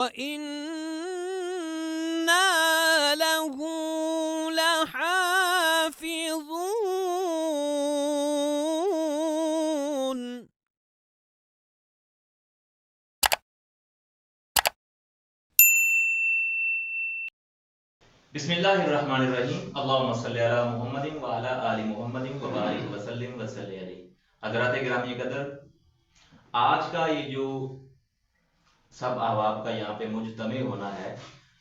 وَإِنَّا لَهُ لَحَافِظُونَ. بسم اللہ الرحمن الرحیم، اللہم صلی علی محمد وعلی آل محمد وبارک وسلم وصلی علیہ۔ حضرات گرامی قدر، آج کا یہ جو سب احباب کا یہاں پہ مجتمع ہونا ہے،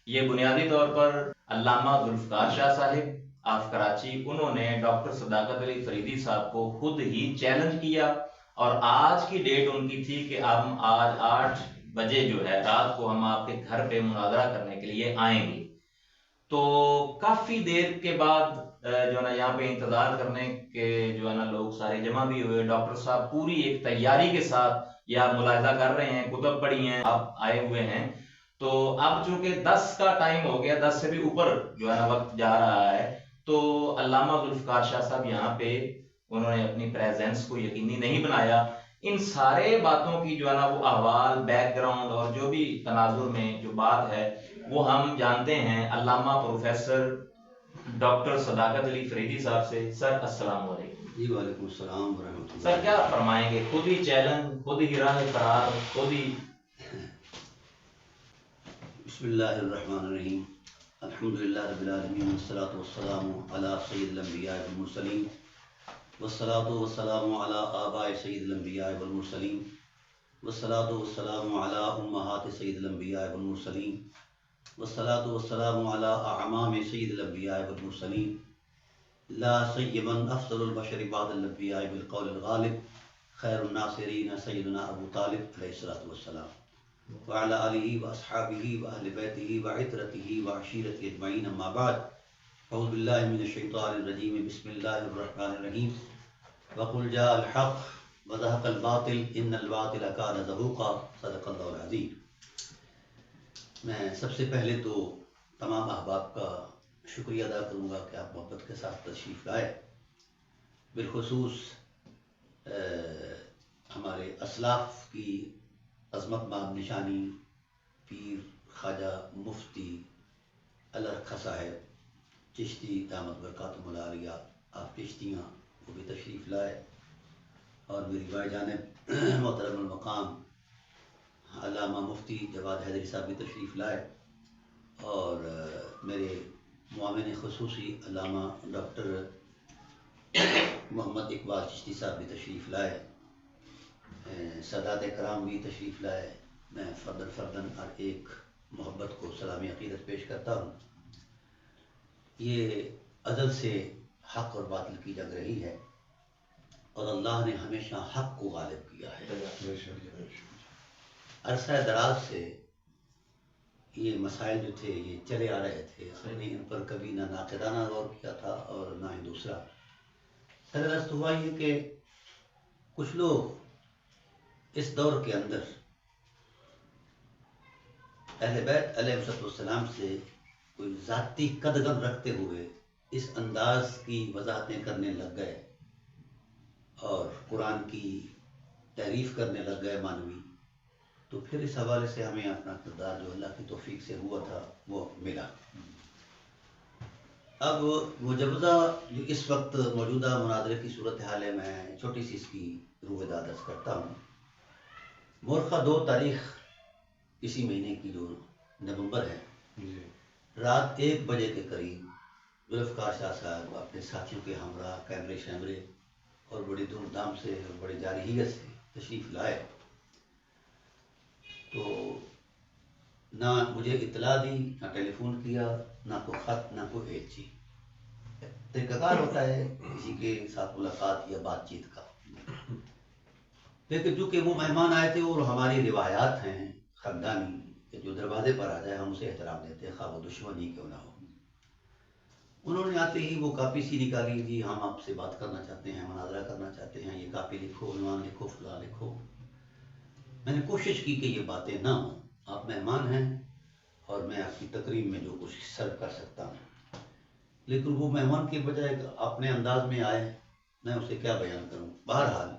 یہ بنیادی طور پر علامہ ذوالفقار شاہ صاحب آف کراچی، انہوں نے ڈاکٹر صداقت علی فریدی صاحب کو خود ہی چیلنج کیا، اور آج کی ڈیٹ ان کی تھی کہ ہم آج 8 بجے جو ہے رات کو ہم آپ کے گھر پہ مناظرہ کرنے کے لیے آئیں گے۔ تو کافی دیر کے بعد جو ہے نا یہاں پہ انتظار کرنے کے جو ہے نا لوگ سارے جمع بھی ہوئے۔ ڈاکٹر صاحب پوری ایک تیاری کے ساتھ یا ملاحظہ کر رہے ہیں، کتب پڑھی ہیں، آپ آئے ہوئے ہیں۔ تو اب چونکہ 10 کا ٹائم ہو گیا، 10 سے بھی اوپر جو ہے نا وقت جا رہا ہے، تو علامہ ذوالفقار شاہ صاحب یہاں پہ انہوں نے اپنی پریزنس کو یقینی نہیں بنایا۔ ان سارے باتوں کی جو ہے نا وہ احوال، بیک گراؤنڈ اور جو بھی تناظر میں جو بات ہے وہ ہم جانتے ہیں علامہ پروفیسر ڈاکٹر صداقت علی فریدی صاحب سے۔ سر السلام علیکم۔ جی وعلیکم السلام ورحمۃ اللہ۔ سر کیا فرمائیں گے؟ خود ہی چیلنج، خود ہی راہ فرار، خود ہی۔ بسم اللہ الرحمن الرحیم، الحمدللہ رب العالمین، والصلاة والسلام علی سید الانبیاء والمرسلین، والصلاة والسلام علی آباء سید الانبیاء والمرسلین، والصلاة والسلام علی امہات سید الانبیاء والمرسلین، والصلاة والسلام علی اعمام سید الانبیاء والمرسلین، لا سیمن افضل البشر بعد الانبیاء بالقول الغالب، خیر الناصرین سیدنا ابو طالب علیہ الصلاۃ والسلام، وعلى آلہ واصحابہ واہل بیتہ وعترتہ وعشیرتہ اجمعین، اما بعد، اعوذ باللہ من الشیطان الرجیم، بسم اللہ الرحمن الرحیم، وقل جاء الحق وزهق الباطل ان الباطل کان زہوقا، صدق اللہ العظیم۔ میں سب سے پہلے تو تمام احباب کا شکریہ ادا کروں گا کہ آپ محبت کے ساتھ تشریف لائے، بالخصوص ہمارے اسلاف کی عظمت مان نشانی پیر خواجہ مفتی الرکھا صاحب چشتی دامت برکاتہم العالیہ، آپ چشتیاں، وہ بھی تشریف لائے، اور میری بھائی جانب محترم المقام علامہ مفتی جواد حیدری صاحب بھی تشریف لائے، اور میرے معاون خصوصی علامہ ڈاکٹر محمد اقبال چشتی صاحب بھی تشریف لائے، سادات کرام بھی تشریف لائے۔ میں فردن فردن ہر ایک محبت کو سلامی عقیدت پیش کرتا ہوں۔ یہ ازل سے حق اور باطل کی جنگ رہی ہے، اور اللہ نے ہمیشہ حق کو غالب کیا ہے۔ عرصہ دراز سے یہ مسائل جو تھے یہ چلے آ رہے تھے، ہم نے ان پر کبھی نہ ناقدانہ غور کیا تھا اور نہ ہی دوسرا۔ سرگرست ہوا یہ کہ کچھ لوگ اس دور کے اندر اہل بیت علیہ السلام سے کوئی ذاتی قدغن رکھتے ہوئے اس انداز کی وضاحتیں کرنے لگ گئے اور قرآن کی تعریف کرنے لگ گئے مانوی، تو پھر اس حوالے سے ہمیں اپنا کردار جو اللہ کی توفیق سے ہوا تھا وہ ملا۔ اب مجوزہ جو اس وقت موجودہ مناظرے کی صورتحال ہے، میں چھوٹی سی اس کی رویداد عرض کرتا ہوں۔ مورخہ 2 تاریخ اسی مہینے کی جو نومبر ہے، رات 1 بجے کے قریب ذوالفقار شاہ صاحب اپنے ساتھیوں کے ہمراہ کیمرے شیمرے اور بڑی دھوم دھام سے اور بڑی جارحیت سے تشریف لائے، تو نہ مجھے اطلاع دی، نہ ٹیلی فون کیا، نہ کوئی خط، نہ کوئی ایک چیز۔ طریقہ کار ہوتا ہے کسی کے ساتھ ملاقات یا بات چیت کا، لیکن چونکہ وہ مہمان آئے تھے اور ہماری روایات ہیں خاندانی کہ جو دروازے پر آ جائے ہم اسے احترام دیتے ہیں، خواہ وہ دشمن ہی کیوں نہ ہو۔ انہوں نے آتے ہی وہ کاپی سی نکالی، جی ہم آپ سے بات کرنا چاہتے ہیں، مناظرہ کرنا چاہتے ہیں، یہ کاپی لکھو، عنوان لکھو، فلاں لکھو۔ میں نے کوشش کی کہ یہ باتیں نہ ہوں، آپ مہمان ہیں اور میں آپ کی تقریب میں جو کچھ سرو کر سکتا ہوں، لیکن وہ مہمان کے بجائے اپنے انداز میں آئے، میں اسے کیا بیان کروں۔ بہرحال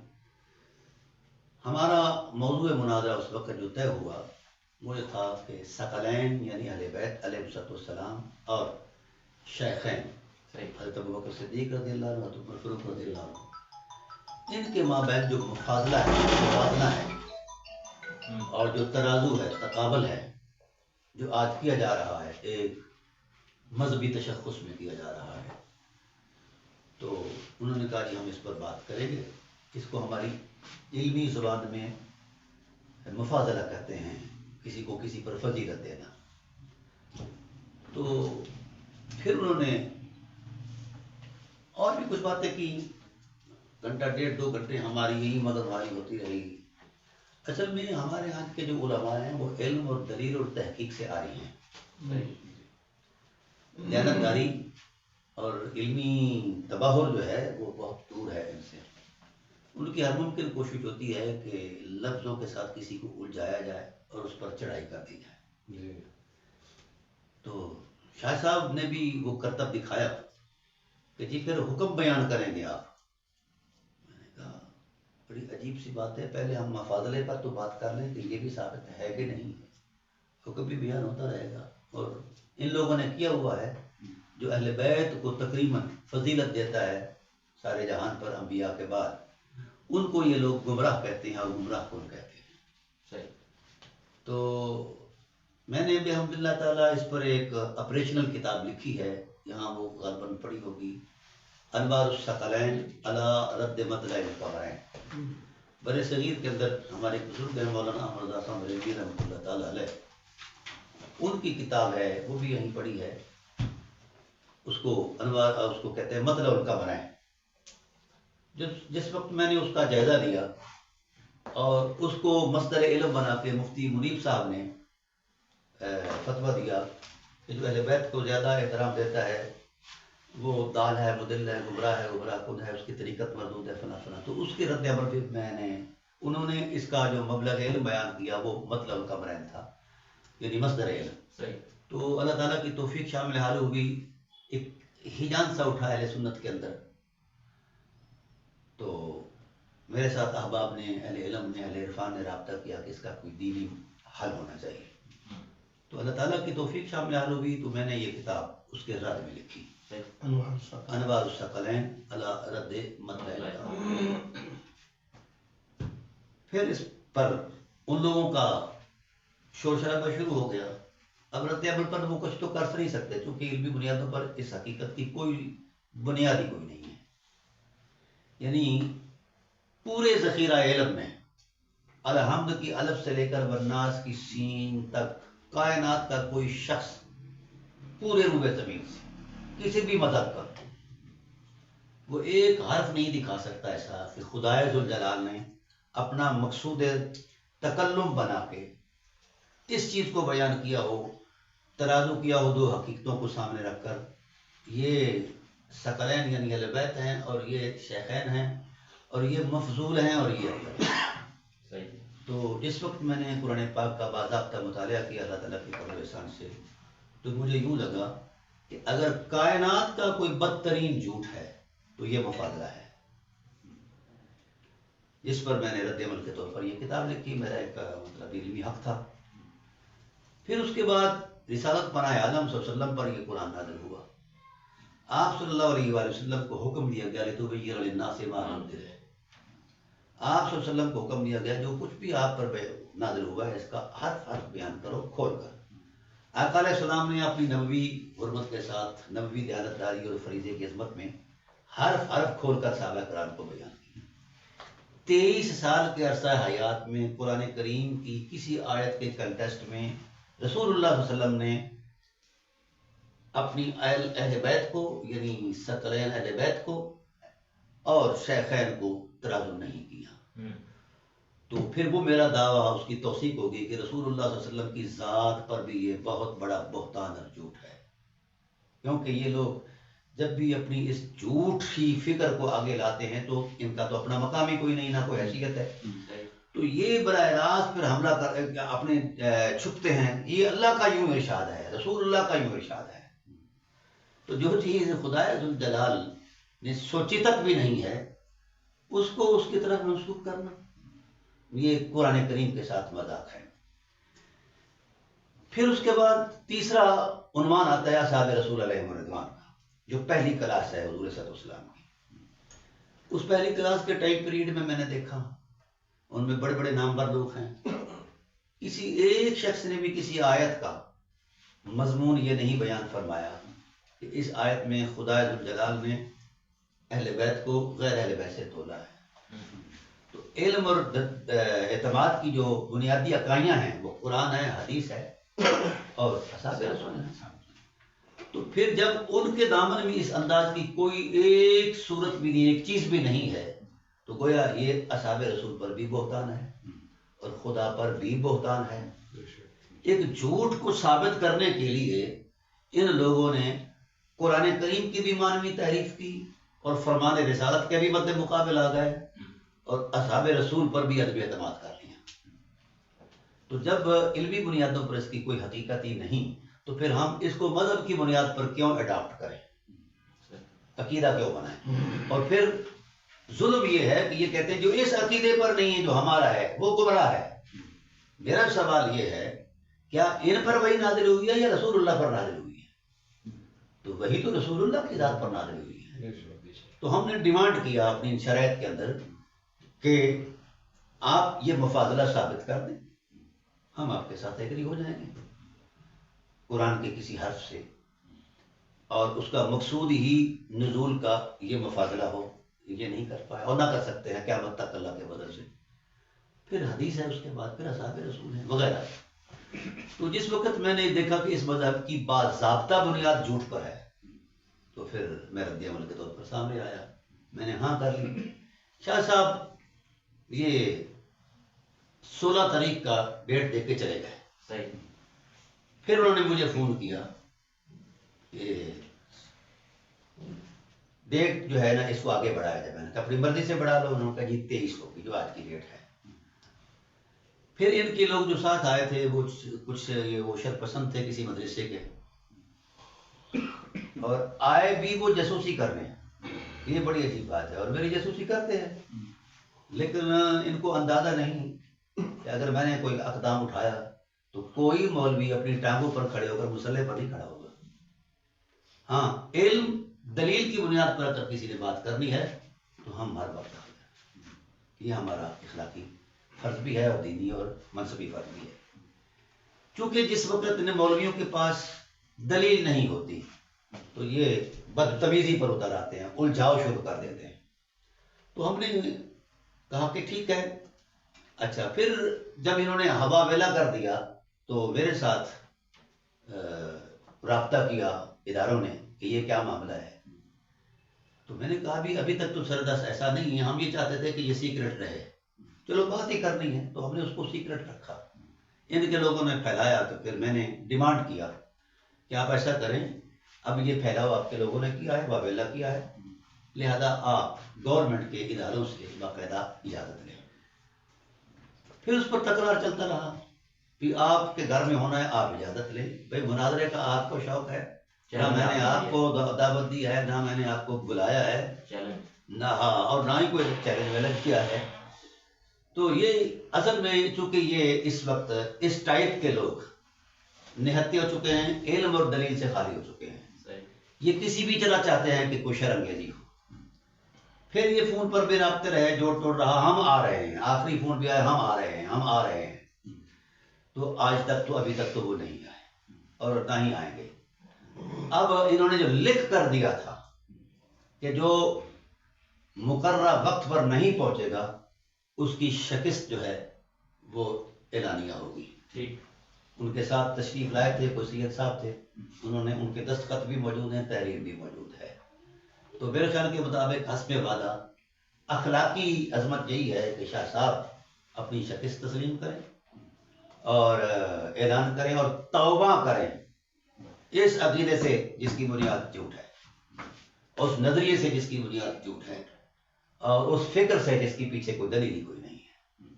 ہمارا موضوع مناظرہ اس وقت جو طے ہوا وہ یہ تھا کہ ثقلین یعنی اہل بیت علیہ السلام اور شیخین حضرت ابوبکر صدیق رضی اللہ عنہ، حضرت عمر فاروق رضی اللہ عنہ، ان کے مابین جو مفاضلہ ہے، موازنہ ہے، اور جو ترازو ہے، تقابل ہے، جو آج کیا جا رہا ہے، ایک مذہبی تشخص میں کیا جا رہا ہے، تو انہوں نے کہا کہ ہم اس پر بات کریں گے. اس کو ہماری علمی زبان میں مفاضلہ کہتے ہیں، کسی کو کسی پر فضیلت دینا. تو پھر انہوں نے اور بھی کچھ باتیں کی. گھنٹہ ڈیڑھ 2 گھنٹے ہماری یہی مدد والی ہوتی رہی. اصل میں ہمارے یہاں کے جو علماء ہیں وہ علم اور دلیل اور تحقیق سے آ رہی ہیں. دیانتداری اور علمی تباہر جو ہے وہ بہت دور ہے ان سے. ان کی ہر ممکن کوشش ہوتی ہے کہ لفظوں کے ساتھ کسی کو الجھایا جائے اور اس پر چڑھائی کر دی جائے. تو شاہ صاحب نے بھی وہ کرتب دکھایا کہ جی پھر حکم بیان کریں گے آپ. میں نے کہا بڑی عجیب سی بات ہے، پہلے ہم مفاضلے پر تو بات کر لیں کہ یہ بھی ثابت ہے کہ نہیں. حکم بھی بیان ہوتا رہے گا. اور ان لوگوں نے کیا ہوا ہے جو اہل بیت کو تقریباً فضیلت دیتا ہے سارے جہان پر انبیاء کے بعد، ان کو یہ لوگ گمراہ کہتے ہیں اور گمراہ کون کہتے ہیں. صحیح. تو میں نے بھی الحمد للہ تعالیٰ اس پر ایک اپریشنل کتاب لکھی ہے، یہاں وہ غالباً پڑھی ہوگی، انوار الثقلین علی رد مطلع القمرین. بر صغیر کے اندر ہمارے بزرگ ہیں مولانا احمد رضا خان بریلوی رحمۃ اللہ تعالیٰ علیہ، ان کی کتاب ہے، وہ بھی یہیں پڑھی ہے. اس کو انوار، اس کو کہتے ہیں مطلع القمرین. جس وقت میں نے اس کا جائزہ لیا اور اس کو مصدر علم بنا کے مفتی منیب صاحب نے فتویٰ دیا کہ جو اہل بیت کو زیادہ احترام دیتا ہے وہ دال ہے، مدل ہے، گمراہ کن ہے، اس کی طریقت مردود ہے، فلاں فلاں. تو اس کے رد عمل پہ میں نے، انہوں نے اس کا جو مبلغ علم بیان کیا وہ مطلع القمرین تھا، یعنی مصدر علم. صحیح. تو اللہ تعالیٰ کی توفیق شامل حال ہوگی، ایک ہیجان سا اٹھا اہل سنت کے اندر. تو میرے ساتھ احباب نے، اہل علم نے، اہل عرفان نے رابطہ کیا کہ اس کا کوئی دینی حل ہونا چاہیے. تو اللہ تعالیٰ کی توفیق شامل حال ہوئی تو میں نے یہ کتاب اس کے رد میں لکھی، انوار الثقلین علی رد مطلع القمرین. پھر اس پر ان لوگوں کا شور شرابہ شروع ہو گیا. اب رد عمل پر وہ کچھ تو کر نہیں سکتے کیونکہ علمی بنیادوں پر اس حقیقت کی کوئی بنیادی کوئی نہیں ہے. یعنی پورے ذخیرہ علم میں الحمد کی الف سے لے کر والناس کی سین تک کائنات کا کوئی شخص پورے روبے زمین سے کسی بھی مذہب کا وہ ایک حرف نہیں دکھا سکتا ایسا کہ خدائے ذوالجلال نے اپنا مقصود تکلم بنا کے اس چیز کو بیان کیا ہو، ترازو کیا ہو 2 حقیقتوں کو سامنے رکھ کر. یہ ثقلین یعنی اہل بیت ہیں اور یہ شیخین ہیں اور یہ مفضول ہیں اور یہ صحیح. تو اس وقت میں نے قرآن پاک کا باضابطہ مطالعہ کیا اللہ تعالیٰ کی فضل و احسان سے، تو مجھے یوں لگا کہ اگر کائنات کا کوئی بدترین جھوٹ ہے تو یہ مفاضلہ ہے، جس پر میں نے رد عمل کے طور پر یہ کتاب لکھی. میرا ایک مطلب علمی حق تھا. پھر اس کے بعد رسالت پناہ عالم صلی اللہ علیہ وسلم پر یہ قرآن نازل ہوا. آپ صلی اللہ علیہ وآلہ وسلم کو حکم دیا گیا لِتُبَيِّنَ لِلنَّاسِ مَا نُزِّلَ. آپ صلی اللہ علیہ وسلم کو حکم دیا گیا جو کچھ بھی آپ پر نازل ہوا ہے اس کا حرف حرف بیان کرو کھول کر. آقا علیہ السلام نے اپنی نبوی حرمت کے ساتھ، نبوی دیانتداری اور فریضے کی عظمت میں حرف حرف کھول کر صحابہ کرام کو بیان کیا. 23 سال کے عرصہ حیات میں قرآن کریم کی کسی آیت کے کنٹیسٹ میں رسول اللہ صلی اللہ علیہ وسلم نے اپنی اہل بیت کو یعنی ثقلین اہل بیت کو اور شیخین کو ترازو نہیں کیا. تو پھر وہ میرا دعویٰ اس کی توثیق ہوگی کہ رسول اللہ صلی اللہ علیہ وسلم کی ذات پر بھی یہ بہت بڑا بہتان اور جھوٹ ہے، کیونکہ یہ لوگ جب بھی اپنی اس جھوٹ کی فکر کو آگے لاتے ہیں تو ان کا تو اپنا مقام ہی کوئی نہیں، نہ کوئی حیثیت ہے. تو یہ براہ راست پھر حملہ کر اپنے چھپتے ہیں. یہ اللہ کا یوں ارشاد ہے، رسول اللہ کا یوں ارشاد ہے. تو جو چیز خدائے ذوالجلال نے سوچی تک بھی نہیں ہے اس کو اس کی طرف منسوخ کرنا یہ قرآن کریم کے ساتھ مذاق ہے. پھر اس کے بعد تیسرا عنوان آتا ہے اصحاب رسول علیہ رضوان کا، جو پہلی کلاس ہے حضور صلی اللہ علیہ وسلم کی۔ اس پہلی کلاس کے ٹائم پیریڈ میں نے دیکھا ان میں بڑے بڑے نامور لوگ ہیں، کسی ایک شخص نے بھی کسی آیت کا مضمون یہ نہیں بیان فرمایا کہ اس آیت میں خدا ذوالجلال نے اہل بیت کو غیر اہل بیت سے تولا ہے۔ تو علم اور اعتماد کی جو بنیادی اکائیاں ہیں وہ قرآن ہے، حدیث ہے اور اصحاب رسول ہے۔ تو پھر جب ان کے دامن میں اس انداز کی کوئی ایک صورت بھی نہیں، ایک چیز بھی نہیں ہے، تو گویا یہ اصحاب رسول پر بھی بہتان ہے اور خدا پر بھی بہتان ہے۔ ایک جھوٹ کو ثابت کرنے کے لیے ان لوگوں نے قرآن کریم کی بھی معنوی تحریف کی اور فرمان رسالت کے بھی مد مقابل آ گئے اور اصحاب رسول پر بھی عدم اعتماد کر لیا۔ تو جب علمی بنیادوں پر اس کی کوئی حقیقت ہی نہیں تو پھر ہم اس کو مذہب کی بنیاد پر کیوں اڈاپٹ کریں، عقیدہ کیوں بنائیں؟ اور پھر ظلم یہ ہے کہ یہ کہتے ہیں جو اس عقیدے پر نہیں ہے جو ہمارا ہے وہ گمراہ ہے۔ میرا سوال یہ ہے کیا ان پر وہی نازل ہوئی ہے یا رسول اللہ پر نازل ہوئی ہے؟ تو وہی تو رسول اللہ کی ذات پر نازل ہوئی ہے۔ تو ہم نے ڈیمانڈ کیا اپنی شرائط کے اندر کہ آپ یہ مفاضلہ ثابت کر دیں، ہم آپ کے ساتھ ایگری ہو جائیں گے قرآن کے کسی حرف سے، اور اس کا مقصود ہی نزول کا یہ مفاضلہ ہو، یہ نہیں کر پائے اور نہ کر سکتے ہیں قیامت تک اللہ کے بدل سے۔ پھر حدیث ہے، اس کے بعد پھر اصحاب رسول ہیں وغیرہ۔ تو جس وقت میں نے دیکھا کہ اس مذہب کی باضابطہ بنیاد جھوٹ پر ہے تو پھر میں رد عمل کے طور پر سامنے آیا، میں نے ہاں کر لی۔ شاہ صاحب یہ 16 تاریخ کا ڈیٹ دے کے چلے گئے۔ صحیح۔ پھر انہوں نے مجھے فون کیا کہ ڈیٹ جو ہے نا اس کو آگے بڑھایا جائے۔ میں نے کہا اپنی مرضی سے بڑھا لو۔ انہوں نے کہا جی 23 کو جو آج کی ڈیٹ ہے۔ پھر ان کے لوگ جو ساتھ آئے تھے وہ کچھ وہ شرپسند تھے کسی مدرسے کے، اور آئے بھی وہ جاسوسی کرنے۔ یہ بڑی عجیب بات ہے، اور میری جاسوسی کرتے ہیں، لیکن ان کو اندازہ نہیں کہ اگر میں نے کوئی اقدام اٹھایا تو کوئی مولوی اپنی ٹانگوں پر کھڑے ہو کر مسلح پر نہیں کھڑا ہوگا۔ ہاں، علم دلیل کی بنیاد پر اگر کسی نے بات کرنی ہے تو ہم ہر وقت حاضر ہیں۔ یہ ہمارا اخلاقی فرض بھی ہے اور دینی اور منصبی فرض بھی ہے۔ چونکہ جس وقت ان مولویوں کے پاس دلیل نہیں ہوتی تو یہ بدتمیزی پر اتر آتے ہیں، الجھاؤ شروع کر دیتے ہیں۔ تو ہم نے کہا کہ ٹھیک ہے۔ اچھا، پھر جب انہوں نے ہوا ویلا کر دیا تو میرے ساتھ رابطہ کیا اداروں نے کہ یہ کیا معاملہ ہے۔ تو میں نے کہا بھی ابھی تک تو سردست ایسا نہیں ہے، ہم یہ چاہتے تھے کہ یہ سیکرٹ رہے، چلو بات ہی کرنی ہے تو ہم نے اس کو سیکرٹ رکھا۔ ان کے لوگوں نے پھیلایا تو پھر میں نے ڈیمانڈ کیا کہ آپ ایسا کریں، اب یہ پھیلاؤ آپ کے لوگوں نے کیا ہے، واویلا کیا ہے، لہذا آپ گورنمنٹ کے اداروں سے باقاعدہ اجازت لیں۔ پھر اس پر تکرار چلتا رہا کہ آپ کے گھر میں ہونا ہے آپ اجازت لیں۔ بھائی مناظرے کا آپ کو شوق ہے، نہ میں نے آپ کو دعوت دی ہے، نہ میں نے آپ کو بلایا ہے، نہ اور نہ ہی کوئی چیلنج ویلنج کیا ہے۔ تو یہ اصل میں چونکہ یہ اس وقت اس ٹائپ کے لوگ نہتے ہو چکے ہیں، علم اور دلیل سے خالی ہو چکے ہیں، یہ کسی بھی طرح چاہتے ہیں کہ کوئی شرمگیزی ہو۔ پھر یہ فون پر بھی رابطے رہے، جوڑ توڑ رہا، ہم آ رہے ہیں، آخری فون بھی آیا، ہم آ رہے ہیں، ہم آ رہے ہیں۔ تو آج تک تو ابھی تک تو وہ نہیں آئے اور نہ ہی آئیں گے۔ اب انہوں نے جو لکھ کر دیا تھا کہ جو مقررہ وقت پر نہیں پہنچے گا اس کی شکست جو ہے وہ اعلانیہ ہوگی۔ ٹھیک۔ ان کے ساتھ تشریف لائے تھے کوئی سید صاحب تھے، انہوں نے ان کے دستخط بھی موجود ہیں، تحریر بھی موجود ہے۔ تو میرے خیال کے مطابق حسب وعدہ اخلاقی عظمت یہی ہے کہ شاہ صاحب اپنی شکست تسلیم کریں اور اعلان کریں اور توبہ کریں اس عقیدے سے جس کی بنیاد جھوٹ ہے، اس نظریے سے جس کی بنیاد جھوٹ ہے، اور اس فکر سے جس کی پیچھے کوئی دلیل ہی کوئی نہیں ہے۔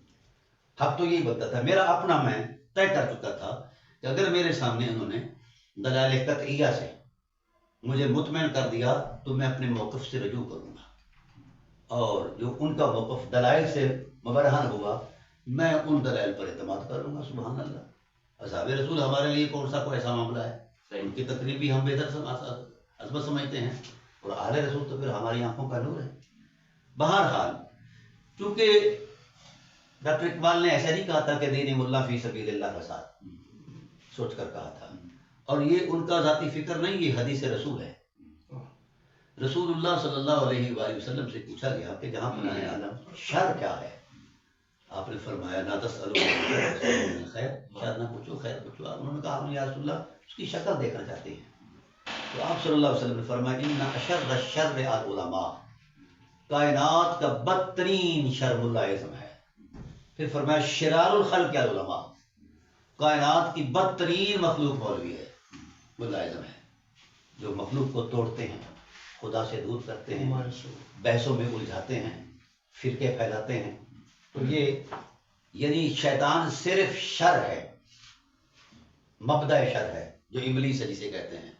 حق تو یہی بتتا تھا، میرا اپنا میں طے کر چکا تھا کہ اگر میرے سامنے انہوں نے دلائل قطعیہ سے مجھے مطمئن کر دیا تو میں اپنے موقف سے رجوع کروں گا، اور جو ان کا موقف دلائل سے مبرہن ہوا میں ان دلائل پر اعتماد کروں گا۔ سبحان اللہ، اصحاب رسول ہمارے لیے کون سا کوئی ایسا معاملہ ہے؟ صحیح. ان کی تقریب بھی ہم بہتر عظمت سمجھتے ہیں، اور اہل رسول تو پھر ہماری آنکھوں کا نور ہے. بہرحال چونکہ ڈاکٹر اقبال نے ایسا نہیں کہا تھا کہ دین ملا فی سبیل اللہ کا ساتھ سوچ کر کہا تھا، اور یہ ان کا ذاتی فکر نہیں، یہ حدیث رسول ہے. رسول اللہ صلی اللہ علیہ وآلہ وسلم سے پوچھا گیا کہ جہاں پناہ عالم شر کیا ہے؟ آپ نے فرمایا لا تسألوا خیر، شر نہ پوچھو، خیر پوچھو. انہوں نے کہا ہم یا رسول اللہ اس کی شکل دیکھنا چاہتے ہیں. تو آپ صلی اللہ علیہ وسلم نے فرمایا ان اشر الشر العلماء، کائنات کا بدترین شر ملائزم ہے. پھر فرمایا شرار الخلق العلماء، کائنات کی بدترین مخلوق مولوی ہے، ملائزم ہے، جو مخلوق کو توڑتے ہیں، خدا سے دور کرتے ہیں، بحثوں میں الجھاتے ہیں، فرقے پھیلاتے ہیں. تو یہ یعنی شیطان صرف شر ہے، مبدأ شر ہے، جو ابلیس ہے جسے کہتے ہیں.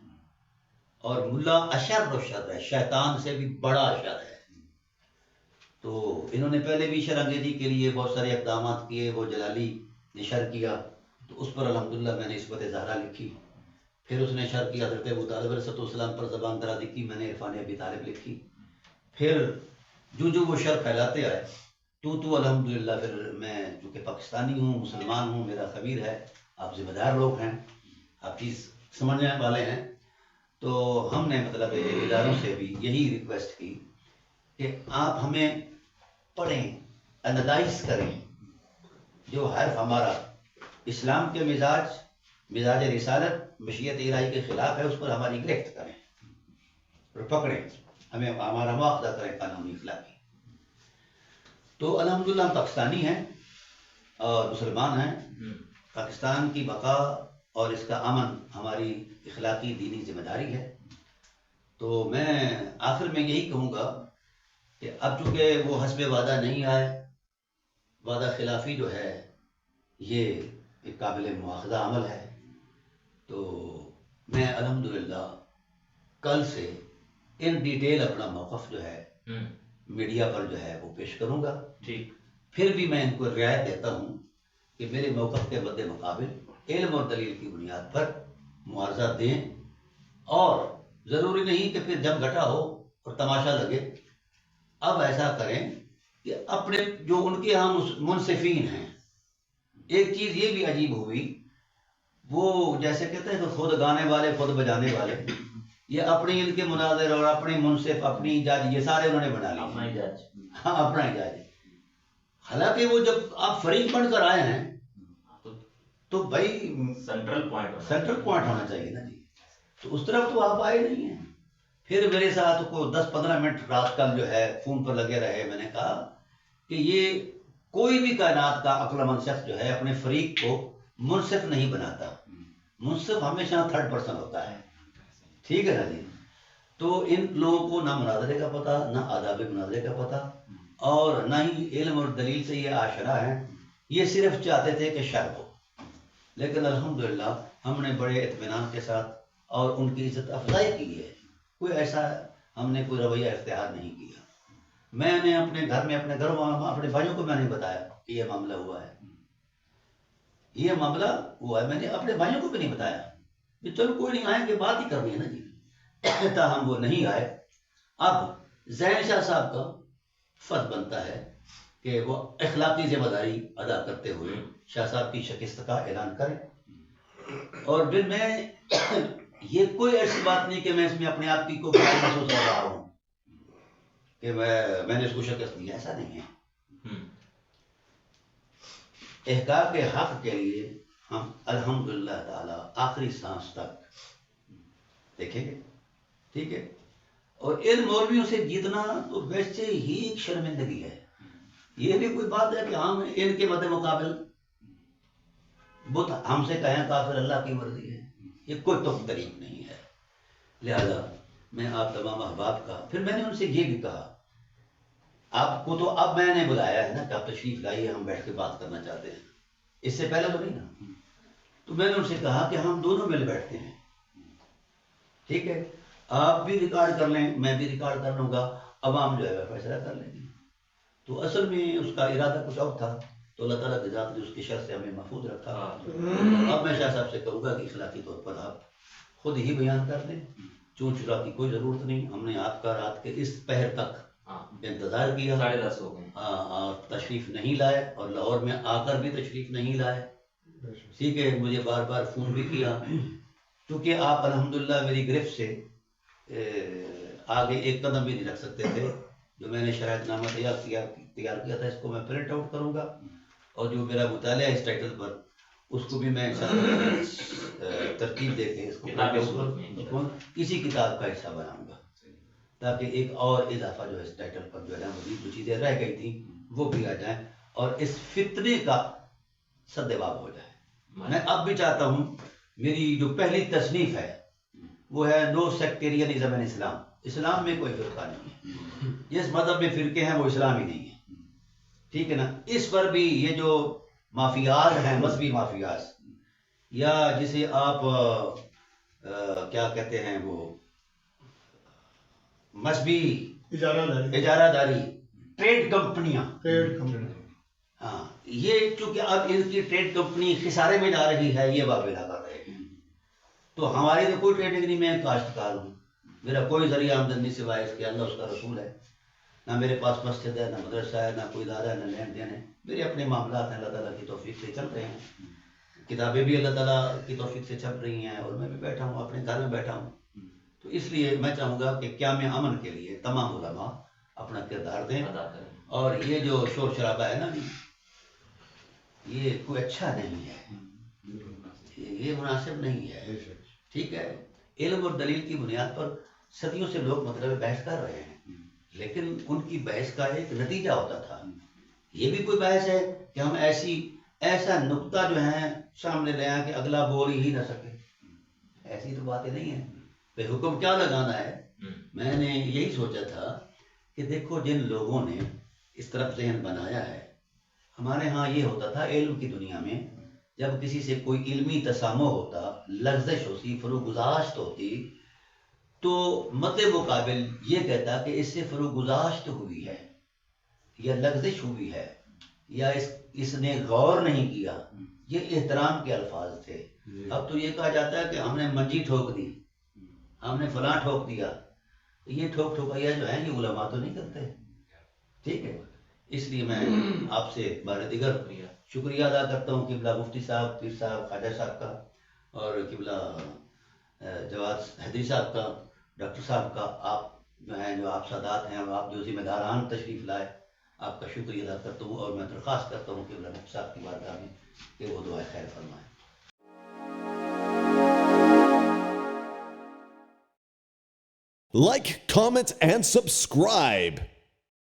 اور ملا اشر و شر ہے، شیطان سے بھی بڑا شر ہے. تو انہوں نے پہلے بھی شر انگیزی کے لیے بہت سارے اقدامات کیے. وہ جلالی نے شر کیا تو اس پر الحمدللہ میں نے نسبت زہرا لکھی. پھر اس نے شر کیا حضرت ابو طالب علیہ السلام پر زبان درازی کی، میں نے عرفان ابی طالب لکھی. پھر جو وہ شر پھیلاتے آئے تو الحمدللہ پھر میں چونکہ پاکستانی ہوں، مسلمان ہوں، میرا خبیر ہے، آپ ذمہ دار لوگ ہیں، آپ چیز سمجھنے والے ہیں، تو ہم نے مطلب اداروں سے بھی یہی ریکویسٹ کی کہ آپ ہمیں پڑھیں، انالائز کریں. جو حرف ہمارا اسلام کے مزاج رسالت مشیت الہی کے خلاف ہے، اس پر ہماری گرفت کریں اور پکڑیں، ہمیں ہمارا مواخذہ کریں قانونی اخلاقی. تو الحمدللہ ہم پاکستانی ہیں اور مسلمان ہیں. پاکستان کی بقا اور اس کا امن ہماری اخلاقی دینی ذمہ داری ہے. تو میں آخر میں یہی کہوں گا کہ اب چونکہ وہ حسب وعدہ نہیں آئے، وعدہ خلافی جو ہے یہ ایک قابل مواخذہ عمل ہے. تو میں الحمدللہ کل سے ان ڈیٹیل اپنا موقف جو ہے میڈیا پر جو ہے وہ پیش کروں گا. ٹھیک. پھر بھی میں ان کو رعایت دیتا ہوں کہ میرے موقف کے مد مقابل علم اور دلیل کی بنیاد پر معاوضہ دیں، اور ضروری نہیں کہ پھر جب گھٹا ہو اور تماشا لگے. اب ایسا کریں کہ اپنے جو ان کے یہاں منصفین ہیں، ایک چیز یہ بھی عجیب ہوئی، وہ جیسے کہتے ہیں کہ خود گانے والے خود بجانے والے، یہ اپنی ان کے مناظر اور اپنی منصف اپنی جج یہ سارے انہوں نے بنا لیے. اپنا ہی جج. ہاں اپنا ہی جج. حالانکہ وہ جب آپ فریق بن کر آئے ہیں تو بھائی سینٹرل پوائنٹ ہونا چاہیے نا جی. تو اس طرف تو آپ آئے نہیں ہیں. پھر میرے ساتھ کو 10-15 منٹ رات کل جو ہے فون پر لگے رہے. میں نے کہا کہ یہ کوئی بھی کائنات کا عقل مند شخص جو ہے اپنے فریق کو منصف نہیں بناتا. منصف ہمیشہ تھرڈ پرسن ہوتا ہے. ٹھیک ہے نا جی. تو ان لوگوں کو نہ مناظرے کا پتہ، نہ آداب مناظرے کا پتہ، اور نہ ہی علم اور دلیل سے یہ آشنا ہے. یہ صرف چاہتے تھے کہ شر ہو. لیکن الحمدللہ ہم نے بڑے اطمینان کے ساتھ اور ان کی عزت افزائی کی ہے. کوئی ایسا ہم نے کوئی رویہ اختیار نہیں کیا. میں نے اپنے گھر میں اپنے اپنے بھائیوں کو میں نے بتایا کہ یہ معاملہ ہوا ہے، یہ معاملہ ہوا ہے. میں نے اپنے بھائیوں کو بھی نہیں بتایا کہ چلو کوئی نہیں، آئیں گے بات ہی کرنی ہے نا جی. تاہم وہ نہیں آئے. اب ذہن شاہ صاحب کا فرض بنتا ہے کہ وہ اخلاقی ذمہ داری ادا کرتے ہوئے شاہ صاحب کی شکست کا اعلان کریں. اور پھر میں یہ کوئی ایسی بات نہیں کہ میں اس میں اپنے آپ کی کو بڑا محسوس کر رہا ہوں کہ میں نے اس کو شکست دی. ایسا نہیں ہے. احقاق حق کے لیے ہم الحمدللہ تعالی آخری سانس تک دیکھیں گے. ٹھیک ہے. اور ان مولویوں سے جیتنا تو ویسے ہی ایک شرمندگی ہے. یہ بھی کوئی بات ہے کہ ہم ان کے مد مقابل بت ہم سے کہیں کافر اللہ کی مرضی ہے، یہ کوئی تو طریق نہیں ہے. لہذا میں آپ تمام احباب کا، پھر میں نے ان سے یہ بھی کہا، آپ کو تو اب میں نے بلایا ہے نا کہ آپ تشریف لائیے، ہم بیٹھ کے بات کرنا چاہتے ہیں. اس سے پہلے تو نہیں نا. تو میں نے ان سے کہا کہ ہم دونوں مل بیٹھتے ہیں. ٹھیک ہے. آپ بھی ریکارڈ کر لیں، میں بھی ریکارڈ کر لوں گا، عوام جو ہے فیصلہ کر لیں گے. تو اصل میں اس کا ارادہ کچھ اور تھا تو اللہ تعالیٰ کی ذات نے اس کی شر سے ہمیں محفوظ رکھا. اب میں شاہ صاحب سے کہوں گا کہ اخلاقی طور پر آپ خود ہی بیان کر دیں. چون چرا کی کوئی ضرورت نہیں. ہم نے آپ کا رات کے اس پہر تک انتظار کیا, 10:30 ہو گئے, اور تشریف نہیں لائے, اور لاہور میں آ کر بھی تشریف نہیں لائے. ٹھیک ہے, مجھے بار بار فون بھی کیا, کیونکہ آپ الحمدللہ میری گرفت سے آگے ایک قدم بھی نہیں رکھ سکتے تھے. جو میں نے شرائط نامہ تیار کیا تھا, اس کو میں پرنٹ آؤٹ کروں گا, اور جو میرا مطالعہ ہے اس ٹائٹل پر, اس کو بھی میں ترتیب دے کے اس کو کسی کتاب کا حصہ بناؤں گا, تاکہ ایک اور اضافہ جو ہے اس ٹائٹل پر جو ہے نا, مزید جو چیزیں رہ گئی تھیں وہ بھی آ جائیں, اور اس فتنے کا سدباب ہو جائے. میں اب بھی چاہتا ہوں, میری جو پہلی تصنیف ہے وہ ہے نو سیکٹیرینزم ان اسلام. اسلام میں کوئی فرقہ نہیں ہے, جس مذہب میں فرقے ہیں وہ اسلام ہی نہیں ہے. ٹھیک ہے نا. اس پر بھی یہ جو مافیاز ہیں, مذہبی مافیاز, یا جسے آپ کیا کہتے ہیں, وہ مذہبی اجارہ داری, ٹریڈ کمپنیاں, ہاں, یہ چونکہ اب ان کی ٹریڈ کمپنی خسارے میں جا رہی ہے, یہ واقعہ کر رہے ہیں. تو ہماری تو کوئی ٹریڈنگ نہیں, میں کاشتکار ہوں, میرا کوئی ذریعہ آمدنی سوائے اس کے اللہ اس کا رسول ہے. نہ میرے پاس مسجد ہے, نہ مدرسہ ہے, نہ کوئی ادارہ ہے, نہ لین دین ہے. میرے اپنے معاملات ہیں, اللہ تعالیٰ کی توفیق سے چل رہے ہیں. کتابیں بھی اللہ تعالیٰ کی توفیق سے چل رہی ہیں, اور میں بھی بیٹھا ہوں, اپنے گھر میں بیٹھا ہوں. تو اس لیے میں چاہوں گا کہ قیام امن کے لیے تمام علماء اپنا کردار دیں. اور یہ جو شور شرابہ ہے نا, یہ کوئی اچھا نہیں ہے, یہ مناسب نہیں ہے. ٹھیک ہے, علم اور دلیل کی بنیاد پر صدیوں سے لوگ مطلب بحث کر رہے ہیں, لیکن ان کی بحث کا ایک نتیجہ ہوتا تھا. یہ بھی کوئی بحث ہے کہ ہم ایسا نقطہ جو ہے سامنے لے آئیں کہ اگلا بول ہی نہ سکے. ایسی تو باتیں نہیں ہیں. پہ حکم کیا لگانا ہے, میں نے یہی سوچا تھا کہ دیکھو جن لوگوں نے اس طرف ذہن بنایا ہے, ہمارے ہاں یہ ہوتا تھا علم کی دنیا میں, جب کسی سے کوئی علمی تسامح ہوتا, لغزش ہوتی, فروگزاشت ہوتی, تو مد مقابل یہ کہتا کہ اس سے فروگزاشت ہوئی ہے, یا لغزش ہوئی ہے, یا اس نے غور نہیں کیا. یہ احترام کے الفاظ تھے. اب تو یہ کہا جاتا ہے کہ ہم نے منجی ٹھوک دی, ہم نے فلاں ٹھوک دیا. یہ ٹھوک ٹھوکیا جو ہے, یہ علماء تو نہیں کرتے. ٹھیک ہے, اس لیے میں آپ سے بار دیگر شکریہ ادا کرتا ہوں قبلہ مفتی صاحب, پیر صاحب, خواجہ صاحب کا, اور قبلہ جواد حیدری صاحب کا, ڈاکٹر صاحب کا. آپ جو ہیں, جو آپ سادات ہیں, اور آپ جو ذمہ داران تشریف لائے, آپ کا شکریہ ادا کرتا ہوں. اور میں درخواست کرتا ہوں قبلہ مفتی صاحب کی بارگاہ میں کہ وہ دعائے خیر فرمائیں. Like, comment, and subscribe.